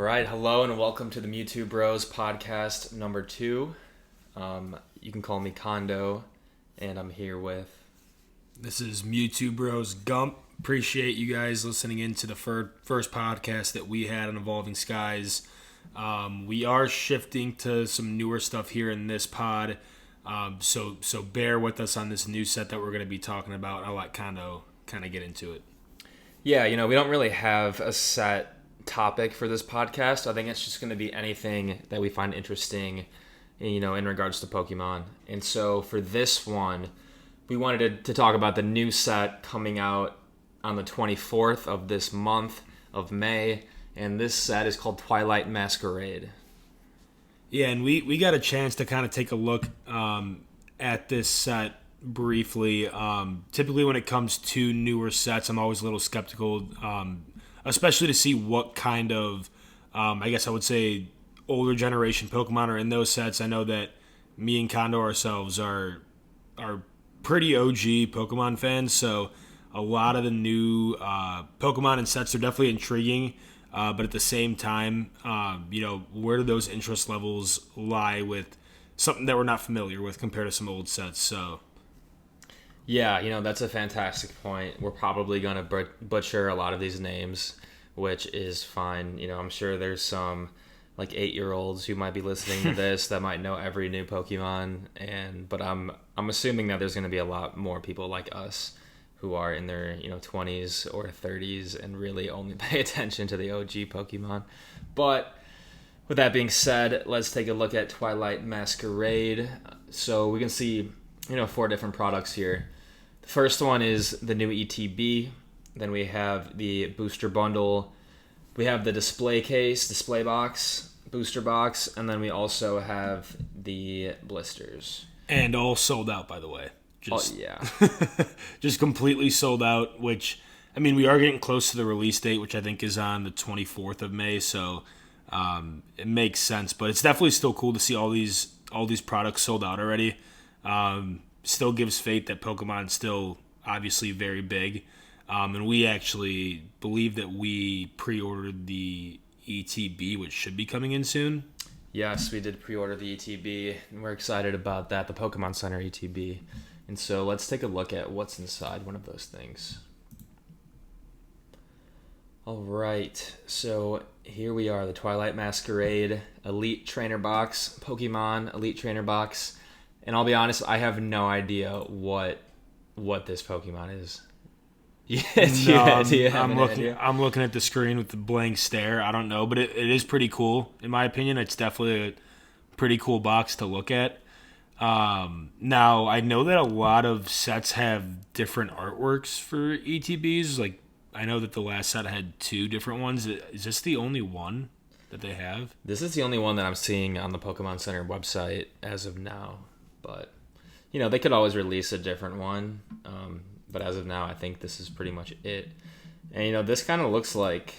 right, hello and welcome to the Mewtwo Bros podcast number 2. You can call me Kondo, and I'm here with... This is Mewtwo Bros Gump. Appreciate you guys listening in to the first podcast that we had on Evolving Skies. We are shifting to some newer stuff here in this pod, so bear with us on this new set that we're going to be talking about. I'll let Kondo kind of get into it. Yeah, we don't really have a set topic for this podcast. I think it's just going to be anything that we find interesting, in regards to Pokemon. And so for this one, we wanted to talk about the new set coming out on the 24th of this month of May, and this set is called Twilight Masquerade. Yeah, and we got a chance to kind of take a look at this set briefly. Typically when it comes to newer sets, I'm always a little skeptical, especially to see what kind of, I guess I would say, older generation Pokemon are in those sets. I know that me and Kondo ourselves are pretty OG Pokemon fans, so a lot of the new Pokemon and sets are definitely intriguing, but at the same time, where do those interest levels lie with something that we're not familiar with compared to some old sets? So yeah, that's a fantastic point. We're probably going to butcher a lot of these names, which is fine. I'm sure there's some like 8-year-olds who might be listening to this that might know every new Pokemon, but I'm assuming that there's going to be a lot more people like us who are in their 20s or 30s and really only pay attention to the OG Pokemon. But with that being said, let's take a look at Twilight Masquerade. So we can see 4 different products here. The first one is the new ETB. Then we have the booster bundle. We have the display case, display box, booster box, and then we also have the blisters. And all sold out, by the way. Yeah. Just completely sold out, which, I mean, we are getting close to the release date, which I think is on the 24th of May, so it makes sense. But it's definitely still cool to see all these products sold out already. Still gives faith that Pokemon's still obviously very big. And we actually believe that we pre-ordered the ETB, which should be coming in soon. Yes, we did pre-order the ETB, and we're excited about that, the Pokemon Center ETB. And so let's take a look at what's inside one of those things. All right, so here we are, the Twilight Masquerade Elite Trainer Box, Pokemon Elite Trainer Box. And I'll be honest, I have no idea what this Pokemon is. I'm looking at the screen with the blank stare. I don't know, but it is pretty cool. In my opinion, it's definitely a pretty cool box to look at. Now, I know that a lot of sets have different artworks for ETBs. Like, I know that the last set had 2 different ones. Is this the only one that they have? This is the only one that I'm seeing on the Pokemon Center website as of now. But, they could always release a different one. But as of now, I think this is pretty much it. And this kind of looks like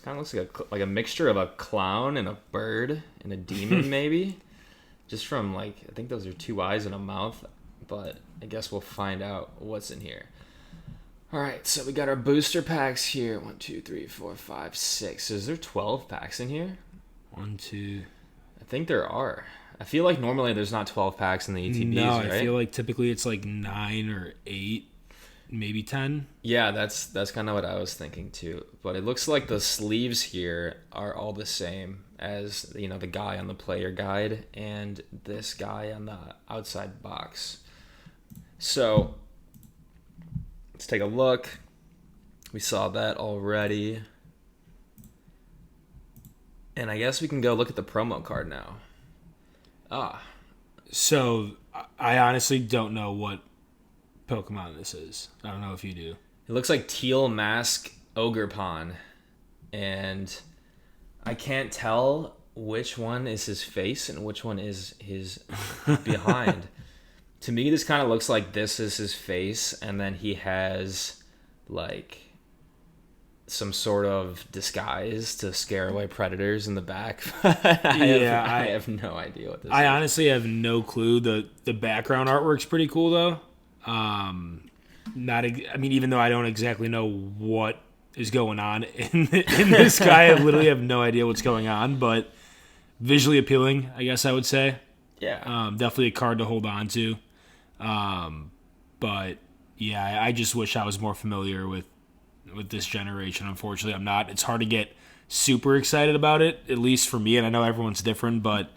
a mixture of a clown and a bird and a demon, maybe. Just from I think those are 2 eyes and a mouth. But I guess we'll find out what's in here. All right, so we got our booster packs here. 1, 2, 3, 4, 5, 6. Is there 12 packs in here? 1, 2. I think there are. I feel like normally there's not 12 packs in the ETBs, no, right? I feel like typically it's 9 or 8. Maybe 10. Yeah, that's kind of what I was thinking too. But it looks like the sleeves here are all the same as the guy on the player guide and this guy on the outside box. So let's take a look. We saw that already. And I guess we can go look at the promo card now. So I honestly don't know what Pokemon this is. I don't know if you do. It looks like Teal Mask Ogerpon, and I can't tell which one is his face and which one is his behind. To me, this kind of looks like this is his face, and then he has some sort of disguise to scare away predators in the back. I have no idea what this is. I honestly have no clue. The background artwork's pretty cool though. Even though I don't exactly know what is going on in this guy. I literally have no idea what's going on, but visually appealing, I guess I would say. Yeah. Definitely a card to hold on to. But yeah, I just wish I was more familiar with this generation. Unfortunately, I'm not. It's hard to get super excited about it, at least for me, and I know everyone's different, but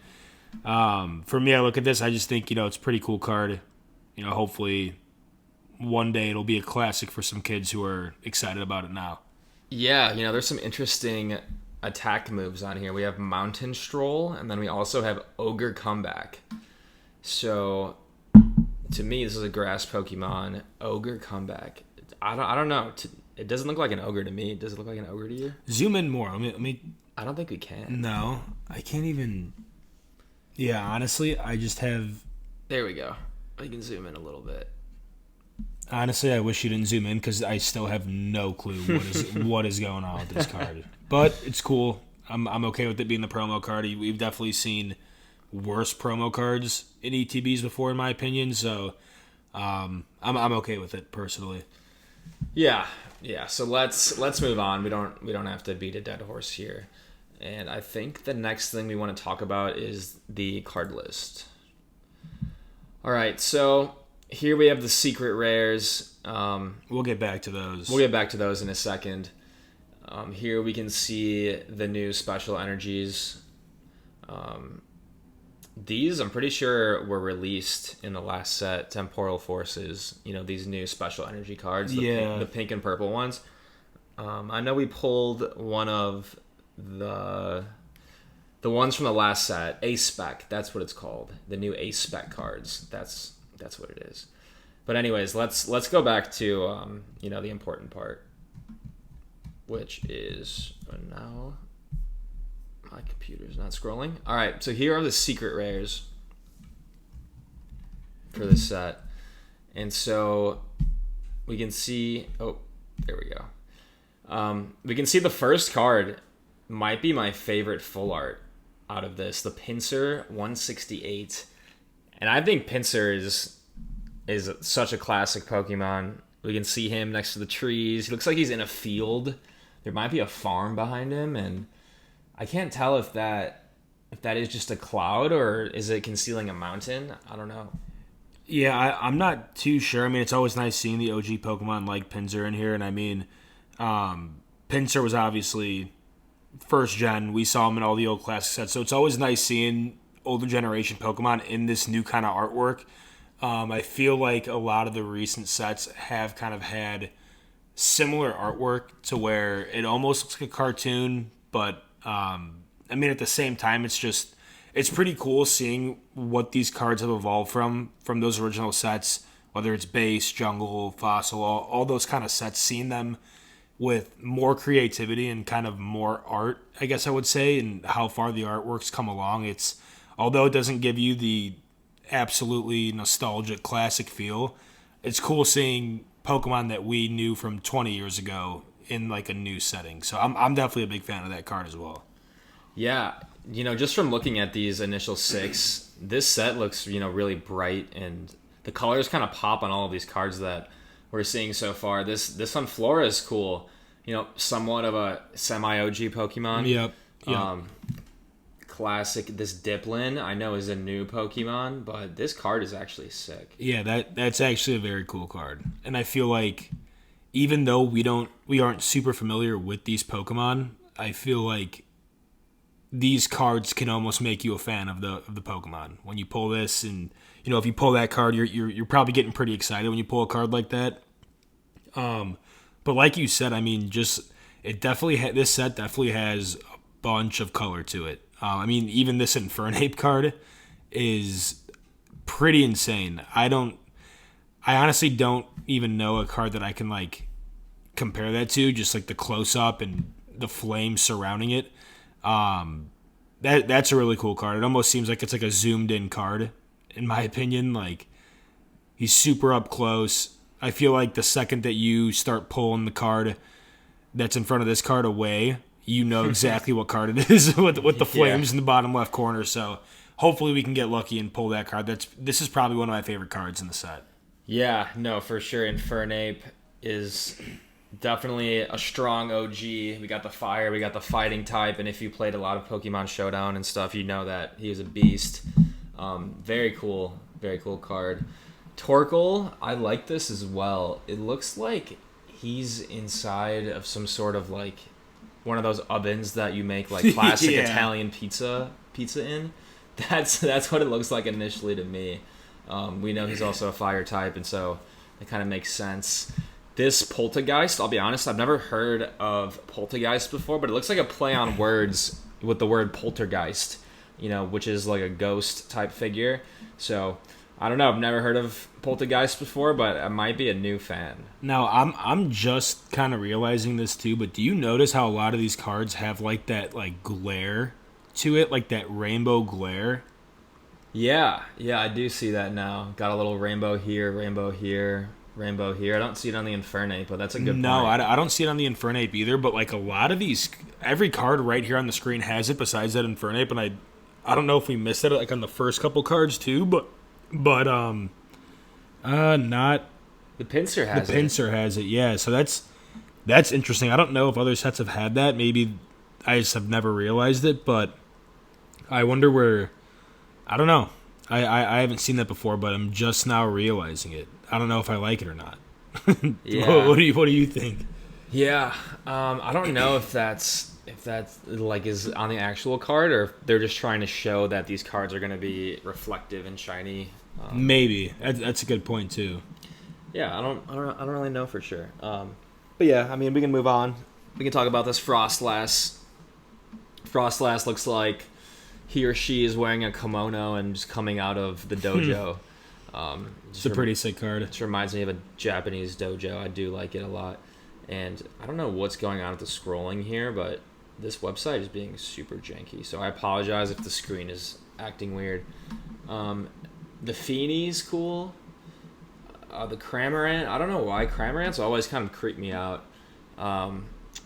for me, I look at this, I just think, it's a pretty cool card. Hopefully one day it'll be a classic for some kids who are excited about it now. Yeah, there's some interesting attack moves on here. We have Mountain Stroll, and then we also have Ogre Comeback. So, to me, this is a grass Pokemon. Ogre Comeback. I don't know. It doesn't look like an ogre to me. Does it look like an ogre to you? Zoom in more. Let me. I don't think we can. No, I can't even. Yeah, honestly, I just have. There we go. We can zoom in a little bit. Honestly, I wish you didn't zoom in because I still have no clue what is going on with this card. But it's cool. I'm okay with it being the promo card. We've definitely seen worse promo cards in ETBs before, in my opinion. So I'm okay with it personally. Yeah. So let's move on. We don't have to beat a dead horse here. And I think the next thing we want to talk about is the card list. All right, so here we have the secret rares. We'll get back to those. We'll get back to those in a second. Here we can see the new special energies. These, I'm pretty sure, were released in the last set, Temporal Forces. These new special energy cards. The pink and purple ones. I know we pulled one of the ones from the last set. A-Spec, that's what it's called. The new A-Spec cards. That's what it is. But anyways, let's go back to the important part, which is now my computer's not scrolling. All right, so here are the secret rares for this set, and so we can see. Oh, there we go. We can see the first card might be my favorite full art out of this, the Pinsir 168, and I think Pinsir is such a classic Pokemon. We can see him next to the trees. He looks like he's in a field. There might be a farm behind him, and I can't tell if that is just a cloud or is it concealing a mountain. I don't know. Yeah, I'm not too sure. I mean, it's always nice seeing the OG Pokemon like Pinsir in here, and I mean, Pinsir was obviously first gen. We saw him in all the old classic sets, so it's always nice seeing older generation Pokemon in this new kind of artwork. I feel like a lot of the recent sets have kind of had similar artwork to where it almost looks like a cartoon, but I mean, at the same time, it's pretty cool seeing what these cards have evolved from those original sets, whether it's base, jungle, fossil, all those kind of sets, seeing them with more creativity and kind of more art, I guess I would say, and how far the artwork's come along. Although it doesn't give you the absolutely nostalgic classic feel, it's cool seeing Pokemon that we knew from 20 years ago in like a new setting. So I'm definitely a big fan of that card as well. Yeah, just from looking at these initial 6, this set looks, really bright, and the colors kind of pop on all of these cards that we're seeing so far. This one, Flora, is cool. Somewhat of a semi-OG Pokemon. Yep. Classic. This Diplin, I know, is a new Pokemon, but this card is actually sick. Yeah, that's actually a very cool card. And I feel like even though we aren't super familiar with these Pokemon, I feel like these cards can almost make you a fan of the Pokemon. When you pull this, and if you pull that card, you're probably getting pretty excited when you pull a card like that. But like you said, I mean, this set definitely has a bunch of color to it. I mean, even this Infernape card is pretty insane. I honestly don't even know a card that I can like compare that to, just like the close up and the flames surrounding it. That's a really cool card. It almost seems like it's like a zoomed in card, in my opinion. Like, he's super up close. I feel like the second that you start pulling the card that's in front of this card away, you know exactly what card it is with the flames in the bottom left corner. So hopefully we can get lucky and pull that card. This is probably one of my favorite cards in the set. Yeah, no, for sure. Infernape is Definitely a strong OG. We got the fire, we got the fighting type, and if you played a lot of Pokemon Showdown and stuff, you know that he is a beast. Very cool card. Torkoal, I like this as well. It looks like he's inside of some sort of like one of those ovens that you make like classic Italian pizza in. That's what it looks like initially to me. We know he's also a fire type, and so it kind of makes sense. This Poltergeist, I'll be honest, I've never heard of Poltergeist before, but it looks like a play on words with the word poltergeist, which is like a ghost type figure. So I don't know. I've never heard of Poltergeist before, but I might be a new fan. Now, I'm just kind of realizing this too, but do you notice how a lot of these cards have like that like glare to it, like that rainbow glare? Yeah, I do see that now. Got a little rainbow here, rainbow here, rainbow here. I don't see it on the Infernape, but that's a good point. No, I don't see it on the Infernape either, but like a lot of these, every card right here on the screen has it besides that Infernape, and I don't know if we missed it like on the first couple cards too, but not the Pinsir has it. The Pinsir has it, yeah. So that's interesting. I don't know if other sets have had that. Maybe I just have never realized it, but I wonder where. I don't know. I haven't seen that before, but I'm just now realizing it. I don't know if I like it or not. Yeah. What do you think? Yeah. I don't know if that's like is on the actual card, or if they're just trying to show that these cards are going to be reflective and shiny. Maybe that's a good point too. Yeah, I don't really know for sure. But yeah, I mean, we can move on. We can talk about this Frostlass. Frostlass looks like he or she is wearing a kimono and just coming out of the dojo. It's a pretty sick card. It reminds me of a Japanese dojo. I do like it a lot. And I don't know what's going on with the scrolling here, but this website is being super janky. So I apologize if the screen is acting weird. The Feeney's cool. The Cramorant, I don't know why. Cramorant's always kind of creeped me out.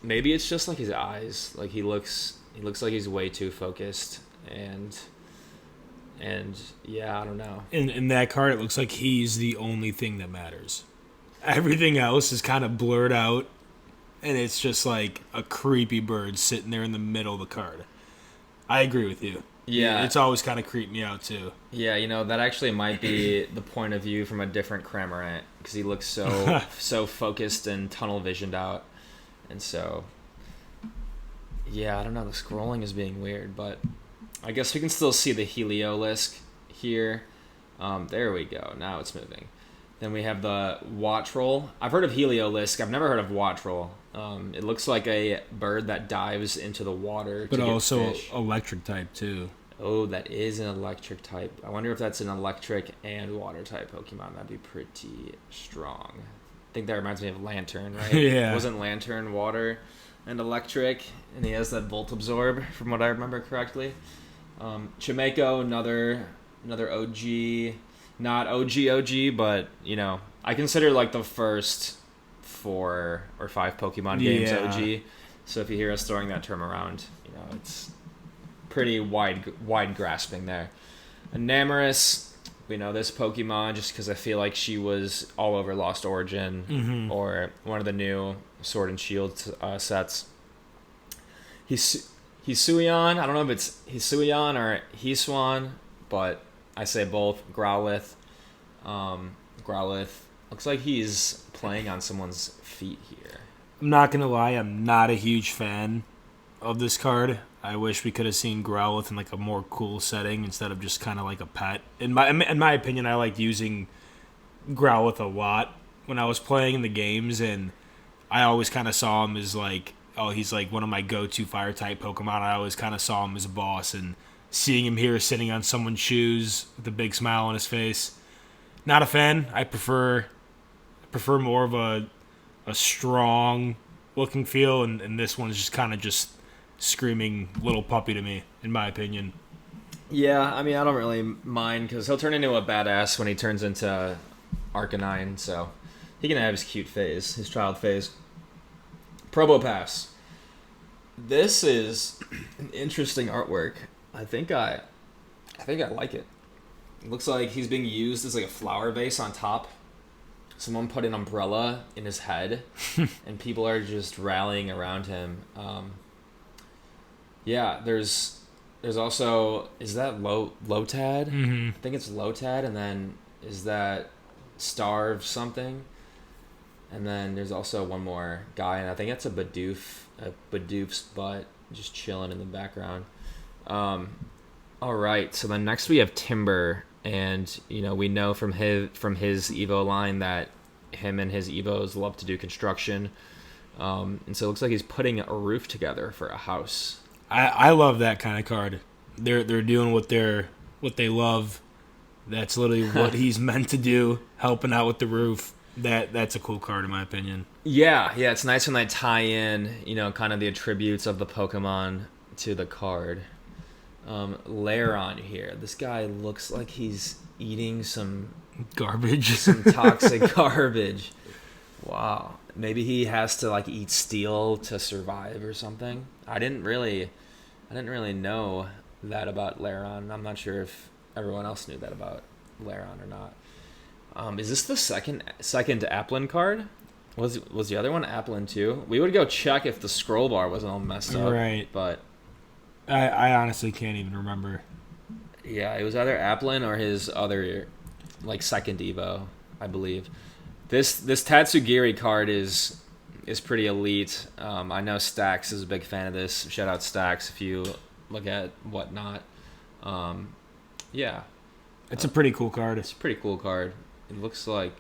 Maybe it's just like his eyes. Like he looks like he's way too focused. And yeah, I don't know. In that card, it looks like he's the only thing that matters. Everything else is kind of blurred out, and it's just like a creepy bird sitting there in the middle of the card. I agree with you. Yeah. It's always kind of creeped me out, too. Yeah, that actually might be the point of view from a different Cramorant, because he looks so focused and tunnel visioned out. And so, yeah, I don't know, the scrolling is being weird, but I guess we can still see the Heliolisk here. There we go. Now it's moving. Then we have the Wattrel. I've heard of Heliolisk. I've never heard of Wattrel. It looks like a bird that dives into the water but to get also fish. Electric type, too. Oh, that is an electric type. I wonder if that's an electric and water type Pokemon. That'd be pretty strong. I think that reminds me of Lantern, right? Yeah. Wasn't Lantern water and electric? And he has that Volt Absorb, from what I remember correctly. Chimeiko, another OG, not OG, but I consider like the first 4 or 5 Pokemon games OG. So if you hear us throwing that term around, it's pretty wide grasping there. Enamorus, we know this Pokemon just because I feel like she was all over Lost Origin or one of the new Sword and Shield sets. Hisuian, I don't know if it's Hisuian or Hisuan, but I say both. Growlithe. Growlithe looks like he's playing on someone's feet here. I'm not going to lie, I'm not a huge fan of this card. I wish we could have seen Growlithe in like a more cool setting instead of just kind of like a pet. In my opinion, I liked using Growlithe a lot when I was playing in the games, and I always kind of saw him as like, oh, he's like one of my go-to fire-type Pokemon. I always kind of saw him as a boss, and seeing him here sitting on someone's shoes with a big smile on his face, not a fan. I prefer more of a strong looking feel, and this one is just kind of just screaming little puppy to me, in my opinion. Yeah, I mean, I don't really mind because he'll turn into a badass when he turns into Arcanine, so he can have his cute phase, his child phase. Probopass. This is an interesting artwork. I think I like it. It looks like he's being used as like a flower vase on top. someone put an umbrella in his head, and people are just rallying around him. Yeah, there's also, is that Lotad? Mm-hmm. I think it's Lotad, and then is that Starve something? And then there's also one more guy, and I think that's a Bidoof's butt, just chilling in the background. All right, so then next we have Timber, and we know from his Evo line that him and his Evos love to do construction, and so it looks like he's putting a roof together for a house. I love that kind of card. They're doing what they love. That's literally what he's meant to do, helping out with the roof. That's a cool card in my opinion. Yeah, it's nice when they tie in, kind of the attributes of the Pokemon to the card. Lairon here. This guy looks like he's eating some garbage, some toxic garbage. Wow. Maybe he has to eat steel to survive or something. I didn't really know that about Lairon. I'm not sure if everyone else knew that about Lairon or not. Is this the second Applin card? Was the other one Applin too? We would go check if the scroll bar wasn't all messed up. Right. But I honestly can't even remember. Yeah, it was either Applin or his other second Evo, I believe. This Tatsugiri card is pretty elite. I know Stax is a big fan of this. Shout out Stax if you look at whatnot. Yeah. It's a pretty cool card. It's a pretty cool card. It looks like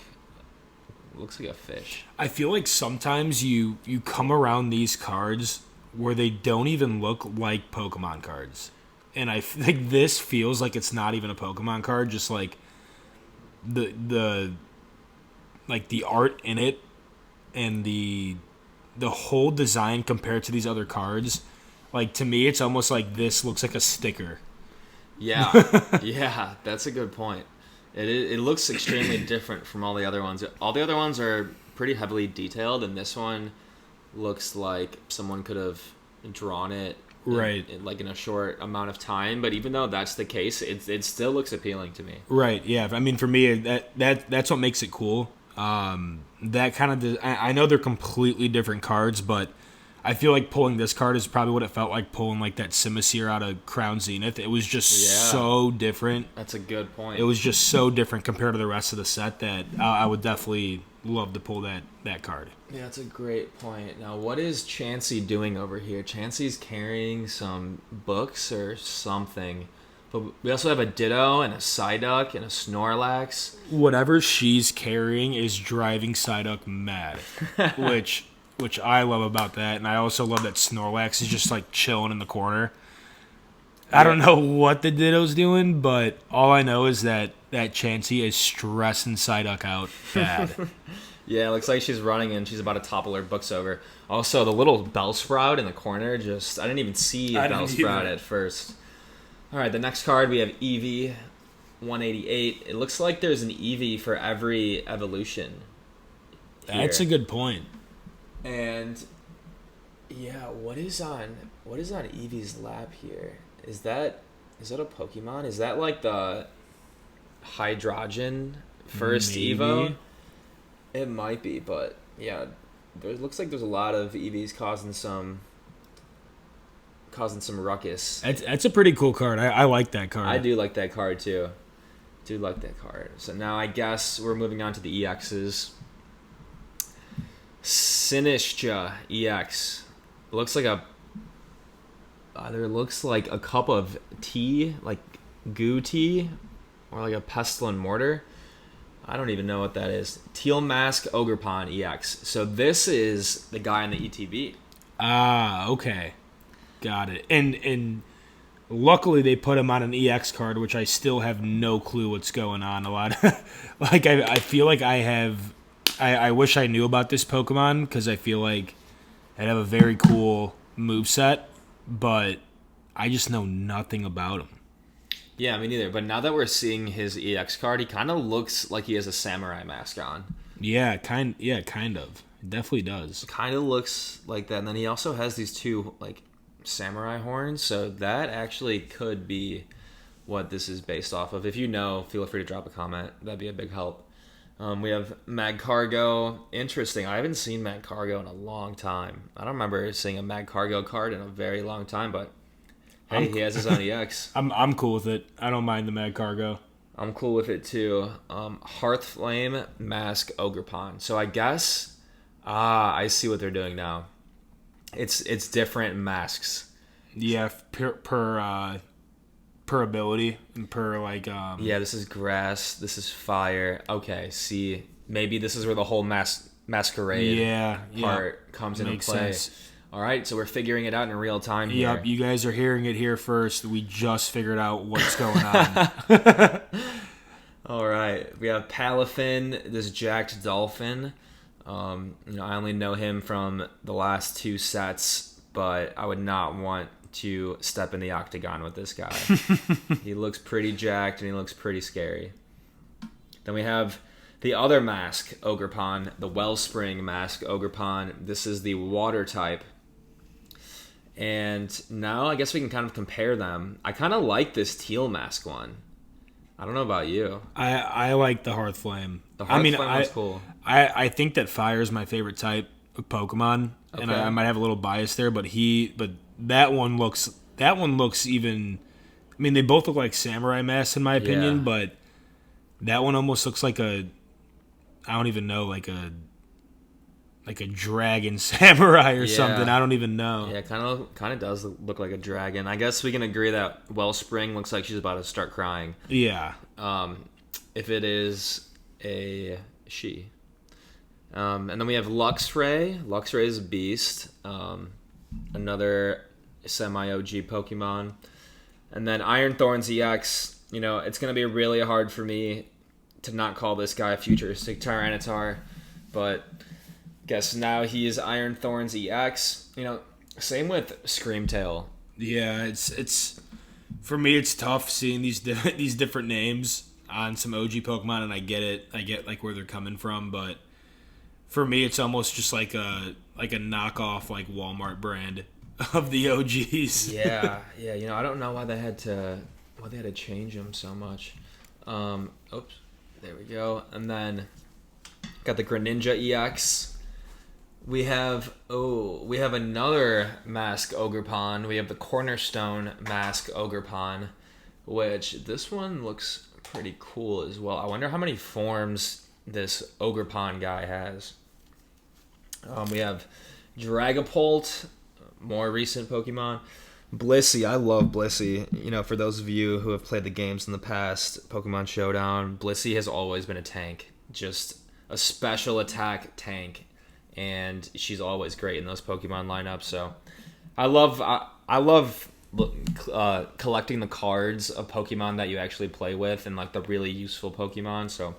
a fish. I feel like sometimes you come around these cards where they don't even look like Pokemon cards. And I think this feels like it's not even a Pokemon card, just like the art in it and the whole design compared to these other cards. To me it's almost like this looks like a sticker. Yeah. Yeah, that's a good point. It looks extremely different from all the other ones. All the other ones are pretty heavily detailed, and this one looks like someone could have drawn it right in a short amount of time. But even though that's the case, it still looks appealing to me. Right. Yeah. I mean, for me, that's what makes it cool. That kind of I know they're completely different cards, but I feel like pulling this card is probably what it felt like pulling that Simisear out of Crown Zenith. It was just so different. That's a good point. It was just so different compared to the rest of the set that I would definitely love to pull that card. Yeah, that's a great point. Now, what is Chansey doing over here? Chansey's carrying some books or something. But we also have a Ditto and a Psyduck and a Snorlax. Whatever she's carrying is driving Psyduck mad, which I love about that. And I also love that Snorlax is just chilling in the corner. I don't know what the Ditto's doing, but all I know is that Chansey is stressing Psyduck out bad. Yeah, it looks like she's running and she's about to topple her books over. Also, the little Bellsprout in the corner, I didn't even see Bellsprout at first. All right, the next card we have Eevee 188. It looks like there's an Eevee for every evolution. That's a good point. And yeah, what is on Eevee's lap here? Is that a Pokemon? Is that the Hydrogen first Maybe. Evo? It might be, but yeah, it looks like there's a lot of Eevees causing some ruckus. That's a pretty cool card. I like that card. I do like that card too. So now I guess we're moving on to the EXs. Sinistcha EX. Looks like either looks like a cup of tea, goo tea, or a pestle and mortar. I don't even know what that is. Teal Mask Ogerpon EX. So this is the guy in the ETB. Ah, okay. Got it. And luckily they put him on an EX card, which I still have no clue what's going on. A lot I feel like I wish I knew about this Pokemon because I feel like I'd have a very cool moveset, but I just know nothing about him. Yeah, me neither. But now that we're seeing his EX card, he kind of looks like he has a samurai mask on. Yeah, kind of. It definitely does. Kind of looks like that. And then he also has these two samurai horns, so that actually could be what this is based off of. If you know, feel free to drop a comment. That'd be a big help. We have Magcargo. Interesting. I haven't seen Magcargo in a long time. I don't remember seeing a Magcargo card in a very long time, but hey, he has his own EX. I'm cool with it. I don't mind the Mad Cargo. I'm cool with it too. Hearthflame Mask Ogerpon. So I guess I see what they're doing now. It's different masks. Yeah, per ability and per like. Yeah, this is grass. This is fire. Okay, see, maybe this is where the whole masquerade part comes into play. Sense. All right, so we're figuring it out in real time here. Yep, you guys are hearing it here first. We just figured out what's going on. All right, we have Palafin, this jacked dolphin. I only know him from the last 2 sets, but I would not want to step in the octagon with this guy. He looks pretty jacked and he looks pretty scary. Then we have the other mask Ogerpon, the Wellspring mask Ogerpon. This is the water type. And now I guess we can kind of compare them. I kind of like this teal mask one. I don't know about you. I like the Hearthflame. The Hearthflame one's cool. I think that fire is my favorite type of Pokemon, okay. And I might have a little bias there, but that one looks even. I mean, they both look like samurai masks in my opinion, but that one almost looks like I don't even know, like a dragon samurai or something. I don't even know. Yeah, kind of does look like a dragon. I guess we can agree that Wellspring looks like she's about to start crying. Yeah. If it is a she. And then we have Luxray. Luxray is a beast. Another semi-OG Pokemon. And then Iron Thorns EX. It's going to be really hard for me to not call this guy Futuristic Tyranitar. But guess now he is Iron Thorns EX. Same with Screamtail. Yeah, it's for me it's tough seeing these different names on some OG Pokemon, and I get it. I get like where they're coming from, but for me it's almost just like a knockoff like Walmart brand of the OGs. Yeah. I don't know why they had to change them so much. Oops, there we go. And then got the Greninja EX. We have another Mask Ogerpon. We have the Cornerstone Mask Ogerpon, which this one looks pretty cool as well. I wonder how many forms this Ogerpon guy has. We have Dragapult, more recent Pokemon. Blissey, I love Blissey. For those of you who have played the games in the past, Pokemon Showdown, Blissey has always been a tank. Just a special attack tank. And she's always great in those Pokemon lineups. So I love collecting the cards of Pokemon that you actually play with and like the really useful Pokemon. So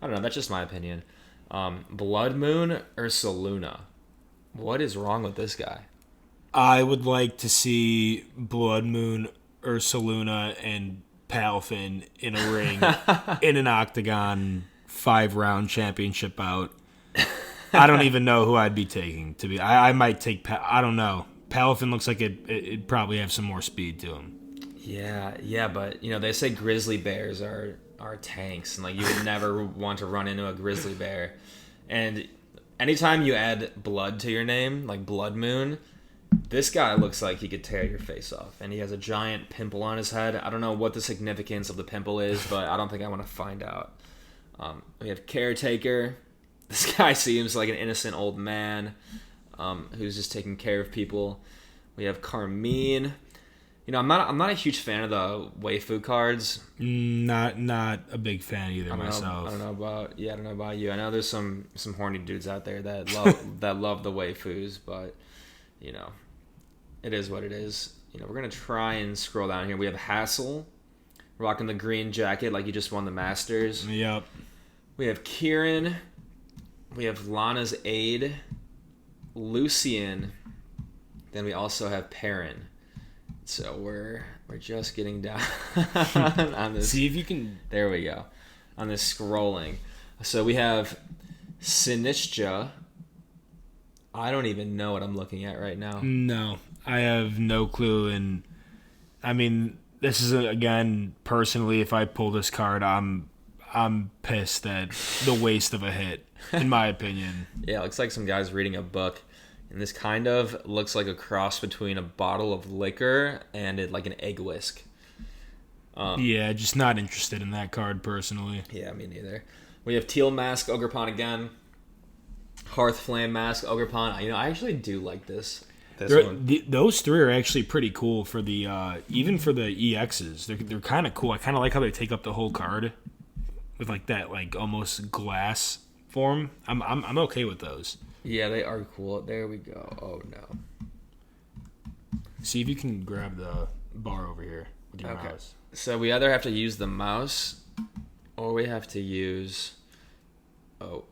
I don't know. That's just my opinion. Blood Moon Ursaluna. What is wrong with this guy? I would like to see Blood Moon Ursaluna and Palafin in a ring in an octagon 5-round championship bout. I don't even know who I'd be taking. I might take. I don't know. Palafin looks like it'd probably have some more speed to him. Yeah, but they say grizzly bears are tanks, and like you would never want to run into a grizzly bear. And anytime you add blood to your name, like Blood Moon, this guy looks like he could tear your face off, and he has a giant pimple on his head. I don't know what the significance of the pimple is, but I don't think I want to find out. We have Caretaker. This guy seems like an innocent old man who's just taking care of people. We have Carmine. I'm not a huge fan of the waifu cards. Not a big fan either myself. I don't know about you. I know there's some horny dudes out there that love the waifus, but it is what it is. We're gonna try and scroll down here. We have Hassel, rocking the green jacket like he just won the Masters. Yep. We have Kieran. We have Lana's Aide, Lucian, then we also have Perrin. So we're just getting down on this. See if you can. There we go. On this scrolling. So we have Sinistcha. I don't even know what I'm looking at right now. No, I have no clue. And I mean, this is again personally. If I pull this card, I'm I'm pissed at the waste of a hit, in my opinion. Yeah, it looks like some guy's reading a book. And this kind of looks like a cross between a bottle of liquor and like an egg whisk. Yeah, just not interested in that card personally. Yeah, me neither. We have Teal Mask, Ogerpon again. Hearth Flame Mask, Ogerpon. You know, I actually do like this one. Those three are actually pretty cool for the even for the EXs. They're kind of cool. I kind of like how they take up the whole card with like that like almost glass form. I'm okay with those. Yeah, they are cool. There we go. Oh no. See if you can grab the bar over here with your mouse. So we either have to use the mouse or we have to use... Oh.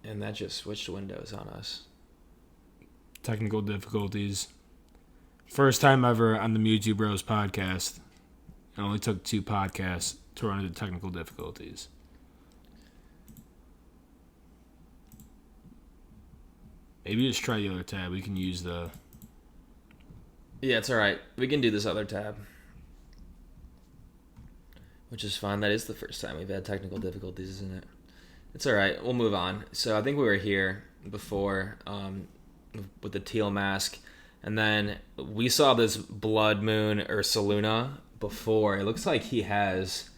And that just switched windows on us. Technical difficulties. First time ever on the Mewtwo Bros podcast. It only took 2 podcasts to run into technical difficulties. Maybe just try the other tab. We can use the... Yeah, it's alright. We can do this other tab. Which is fine. That is the first time we've had technical difficulties, isn't it? It's alright. We'll move on. So I think we were here before with the Teal Mask. And then we saw this Blood Moon Ursaluna before. It looks like he has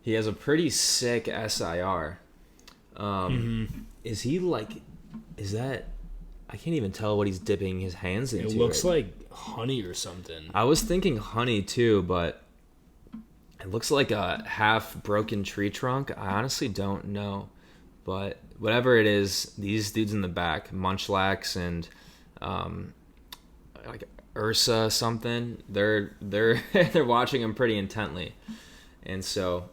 a pretty sick SIR. Is he like... Is that... I can't even tell what he's dipping his hands into. It looks like honey or something. I was thinking honey too, but it looks like a half broken tree trunk. I honestly don't know. But whatever it is, these dudes in the back, Munchlax and like Ursa something, they're they're watching him pretty intently. And so,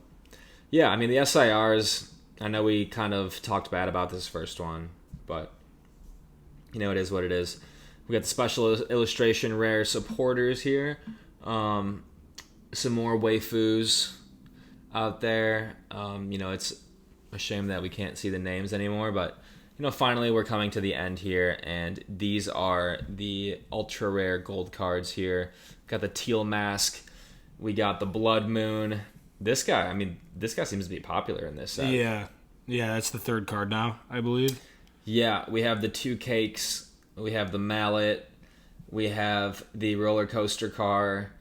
yeah, I mean the SIRs, I know we kind of talked bad about this first one, but you know, it is what it is. We got the special illustration rare supporters here. Some more waifus out there. You know, it's a shame that we can't see the names anymore, but you know, finally we're coming to the end here, and these are the ultra rare gold cards here. Got the Teal Mask. We got the Blood Moon. This guy seems to be popular in this set. Yeah, that's the 3rd card now, I believe. Yeah, we have the 2 cakes, we have the mallet, we have the roller coaster car,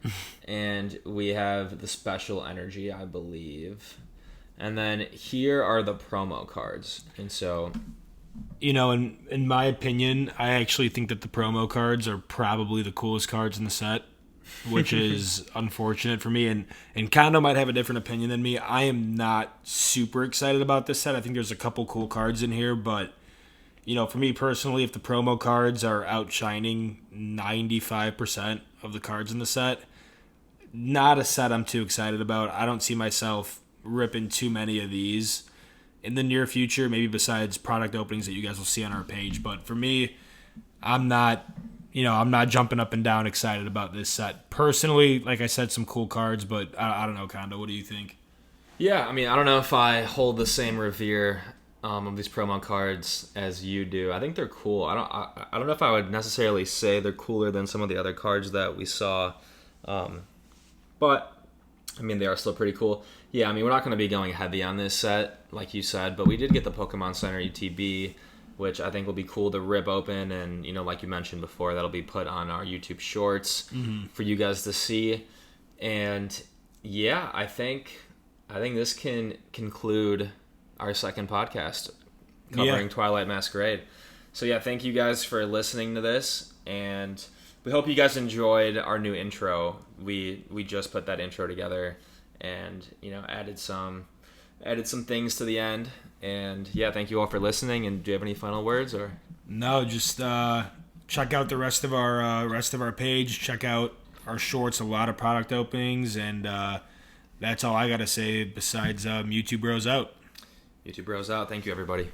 and we have the special energy, I believe. And then here are the promo cards. And so... You know, in my opinion, I actually think that the promo cards are probably the coolest cards in the set, which is unfortunate for me. And Kondo might have a different opinion than me. I am not super excited about this set. I think there's a couple cool cards in here, but... You know, for me personally, if the promo cards are outshining 95% of the cards in the set, not a set I'm too excited about. I don't see myself ripping too many of these in the near future, maybe besides product openings that you guys will see on our page. But for me, I'm not jumping up and down excited about this set. Personally, like I said, some cool cards, but I don't know, Kondo, what do you think? Yeah, I mean, I don't know if I hold the same revere of these promo cards as you do. I think they're cool. I don't know if I would necessarily say they're cooler than some of the other cards that we saw, but I mean they are still pretty cool. Yeah, I mean we're not going to be going heavy on this set like you said, but we did get the Pokemon Center ETB, which I think will be cool to rip open, and you know, like you mentioned before, that'll be put on our YouTube Shorts for you guys to see. And yeah, I think this can conclude our second podcast covering Twilight Masquerade. So yeah, thank you guys for listening to this, and we hope you guys enjoyed our new intro. We just put that intro together, and you know, added some things to the end. And yeah, thank you all for listening. And do you have any final words? Or no, just check out the rest of our page. Check out our shorts. A lot of product openings, and that's all I gotta say. Besides, YouTube Bros out. YouTube Bros out. Thank you, everybody.